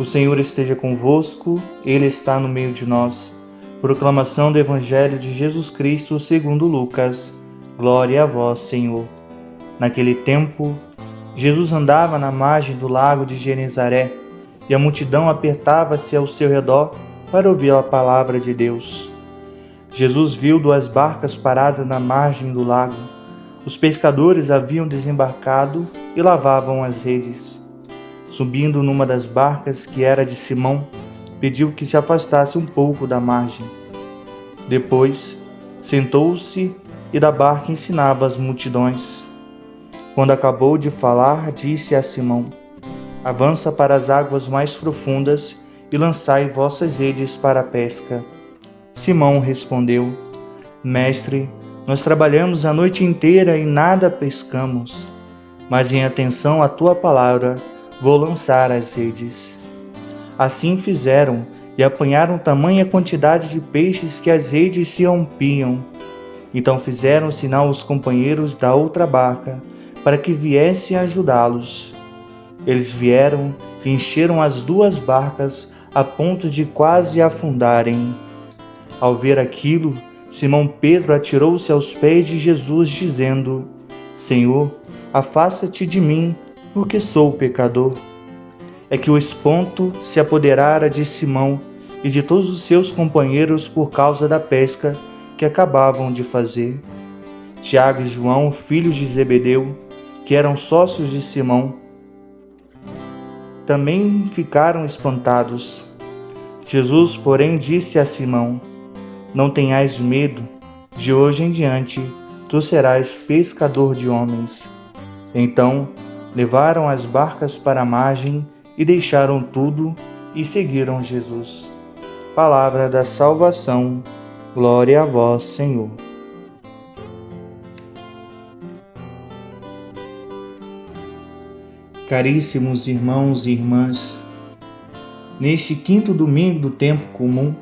O Senhor esteja convosco, Ele está no meio de nós. Proclamação do Evangelho de Jesus Cristo segundo Lucas. Glória a vós, Senhor. Naquele tempo, Jesus andava na margem do lago de Genezaré, e a multidão apertava-se ao seu redor para ouvir a palavra de Deus. Jesus viu 2 barcas paradas na margem do lago. Os pescadores haviam desembarcado e lavavam as redes. Subindo numa das barcas, que era de Simão, pediu que se afastasse um pouco da margem. Depois, sentou-se e da barca ensinava as multidões. Quando acabou de falar, disse a Simão: "Avança para as águas mais profundas e lançai vossas redes para a pesca." Simão respondeu: "Mestre, nós trabalhamos a noite inteira e nada pescamos, mas em atenção à tua palavra vou lançar as redes." Assim fizeram e apanharam tamanha quantidade de peixes que as redes se rompiam. Então fizeram sinal aos companheiros da outra barca para que viessem ajudá-los. Eles vieram e encheram as 2 barcas a ponto de quase afundarem. Ao ver aquilo, Simão Pedro atirou-se aos pés de Jesus, dizendo: "Senhor, afasta-te de mim, porque sou pecador." É que o espanto se apoderara de Simão e de todos os seus companheiros por causa da pesca que acabavam de fazer. Tiago e João, filhos de Zebedeu, que eram sócios de Simão, também ficaram espantados. Jesus, porém, disse a Simão: "Não tenhais medo, de hoje em diante tu serás pescador de homens." Então levaram as barcas para a margem e deixaram tudo e seguiram Jesus. Palavra da salvação. Glória a vós, Senhor. Caríssimos irmãos e irmãs, neste 5º domingo do tempo comum,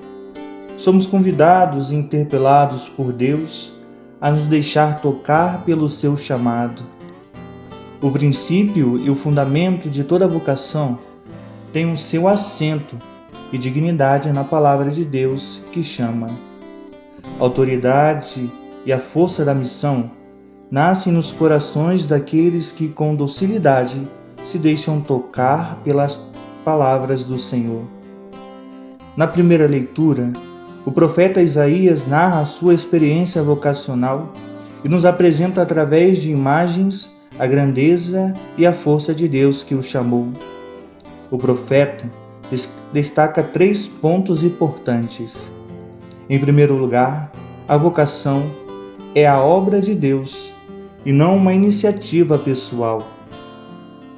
somos convidados e interpelados por Deus a nos deixar tocar pelo seu chamado. O princípio e o fundamento de toda vocação tem o seu assento e dignidade na palavra de Deus, que chama. A autoridade e a força da missão nascem nos corações daqueles que com docilidade se deixam tocar pelas palavras do Senhor. Na primeira leitura, o profeta Isaías narra a sua experiência vocacional e nos apresenta através de imagens a grandeza e a força de Deus que o chamou. O profeta destaca 3 pontos importantes. Em primeiro lugar, a vocação é a obra de Deus e não uma iniciativa pessoal.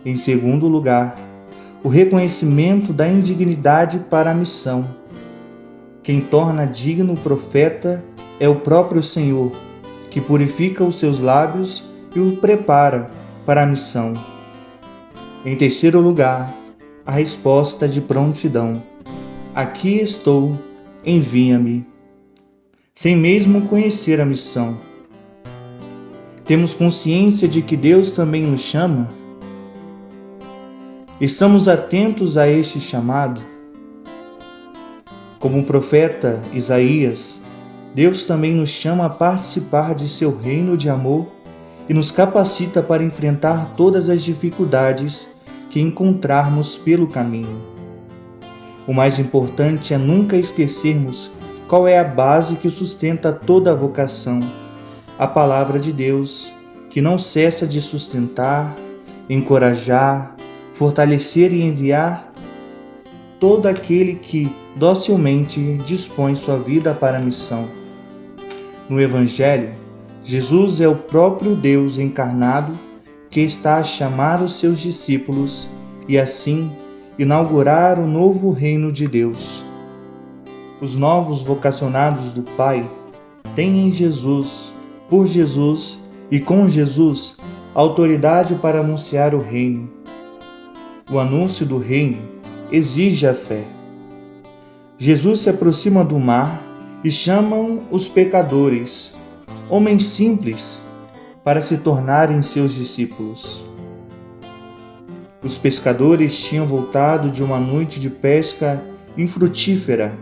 Em segundo lugar, o reconhecimento da indignidade para a missão. Quem torna digno o profeta é o próprio Senhor, que purifica os seus lábios e o prepara para a missão. Em terceiro lugar, a resposta de prontidão: "Aqui estou, envia-me." Sem mesmo conhecer a missão, temos consciência de que Deus também nos chama? Estamos atentos a este chamado? Como o profeta Isaías, Deus também nos chama a participar de seu reino de amor e nos capacita para enfrentar todas as dificuldades que encontrarmos pelo caminho. O mais importante é nunca esquecermos qual é a base que sustenta toda a vocação: a palavra de Deus, que não cessa de sustentar, encorajar, fortalecer e enviar todo aquele que docilmente dispõe sua vida para a missão. No Evangelho, Jesus é o próprio Deus encarnado que está a chamar os seus discípulos e assim inaugurar o novo reino de Deus. Os novos vocacionados do Pai têm em Jesus, por Jesus e com Jesus, autoridade para anunciar o reino. O anúncio do reino exige a fé. Jesus se aproxima do mar e chamam os pecadores, homens simples, para se tornarem seus discípulos. Os pescadores tinham voltado de uma noite de pesca infrutífera.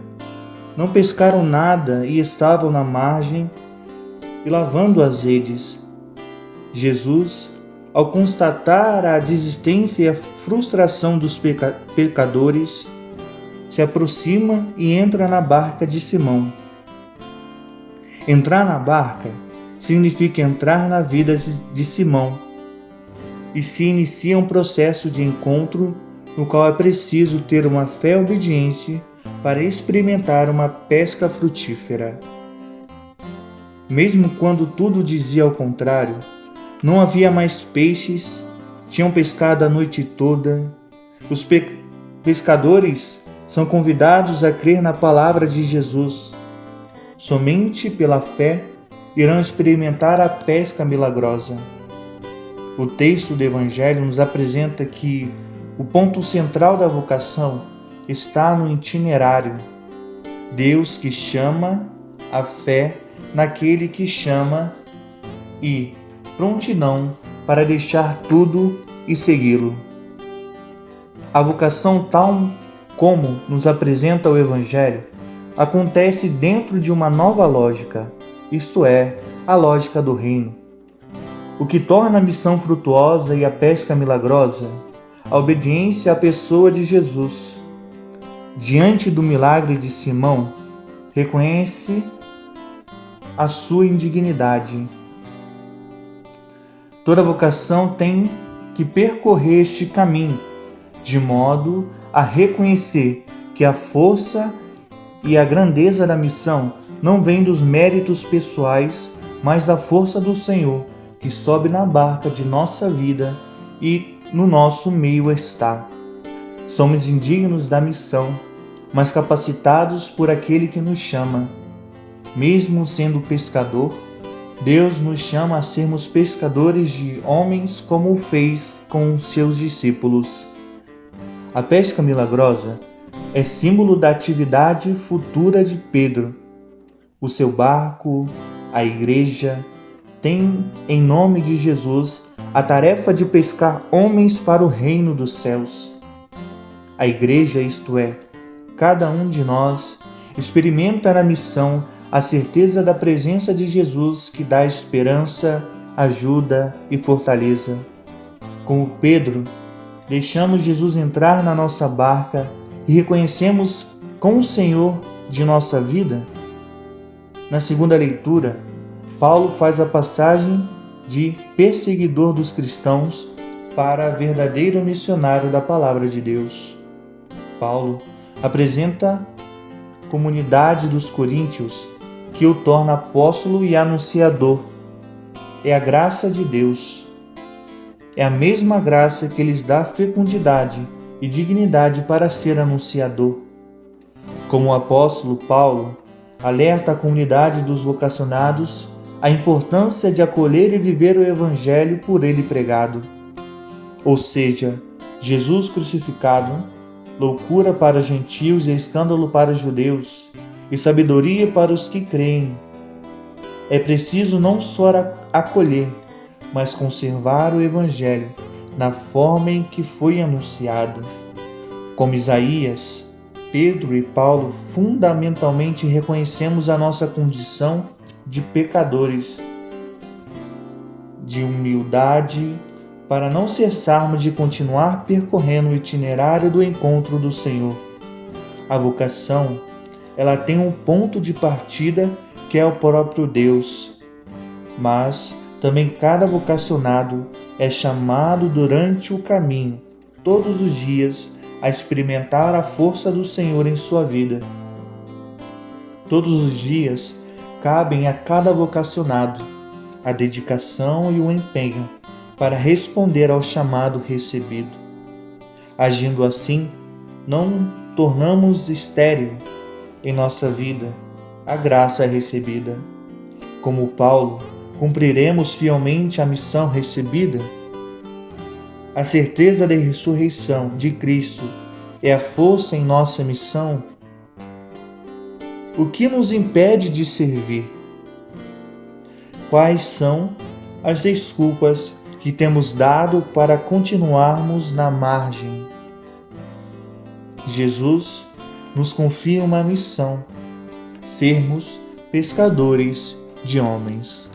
Não pescaram nada e estavam na margem e lavando as redes. Jesus, ao constatar a desistência e a frustração dos pecadores, se aproxima e entra na barca de Simão. Entrar na barca significa entrar na vida de Simão e se inicia um processo de encontro no qual é preciso ter uma fé obediente para experimentar uma pesca frutífera. Mesmo quando tudo dizia ao contrário, não havia mais peixes, tinham pescado a noite toda. Os pescadores são convidados a crer na palavra de Jesus. Somente pela fé irão experimentar a pesca milagrosa. O texto do Evangelho nos apresenta que o ponto central da vocação está no itinerário. Deus que chama, a fé naquele que chama e prontidão para deixar tudo e segui-lo. A vocação, tal como nos apresenta o Evangelho, acontece dentro de uma nova lógica, isto é, a lógica do reino. O que torna a missão frutuosa e a pesca milagrosa? A obediência à pessoa de Jesus. Diante do milagre de Simão, reconhece a sua indignidade. Toda vocação tem que percorrer este caminho, de modo a reconhecer que a força e a grandeza da missão não vem dos méritos pessoais, mas da força do Senhor, que sobe na barca de nossa vida e no nosso meio está. Somos indignos da missão, mas capacitados por aquele que nos chama. Mesmo sendo pescador, Deus nos chama a sermos pescadores de homens como o fez com os seus discípulos. A pesca milagrosa é símbolo da atividade futura de Pedro. O seu barco, a igreja, tem, em nome de Jesus, a tarefa de pescar homens para o reino dos céus. A igreja, isto é, cada um de nós, experimenta na missão a certeza da presença de Jesus que dá esperança, ajuda e fortaleza. Como Pedro, deixamos Jesus entrar na nossa barca e reconhecemos como o Senhor de nossa vida? Na segunda leitura, Paulo faz a passagem de perseguidor dos cristãos para verdadeiro missionário da palavra de Deus. Paulo apresenta a comunidade dos coríntios que o torna apóstolo e anunciador. É a graça de Deus. É a mesma graça que lhes dá fecundidade e dignidade para ser anunciador. Como o apóstolo Paulo alerta a comunidade dos vocacionados a importância de acolher e viver o Evangelho por ele pregado. Ou seja, Jesus crucificado, loucura para os gentios e escândalo para os judeus, e sabedoria para os que creem. É preciso não só acolher, mas conservar o Evangelho na forma em que foi anunciado. Como Isaías, Pedro e Paulo fundamentalmente reconhecemos a nossa condição de pecadores, de humildade, para não cessarmos de continuar percorrendo o itinerário do encontro do Senhor. A vocação, ela tem um ponto de partida que é o próprio Deus, mas também cada vocacionado é chamado durante o caminho, todos os dias, a experimentar a força do Senhor em sua vida. Todos os dias cabem a cada vocacionado a dedicação e o empenho para responder ao chamado recebido. Agindo assim, não tornamos estéril em nossa vida a graça recebida. Como Paulo, cumpriremos fielmente a missão recebida? A certeza da ressurreição de Cristo é a força em nossa missão? O que nos impede de servir? Quais são as desculpas que temos dado para continuarmos na margem. Jesus nos confia uma missão: sermos pescadores de homens.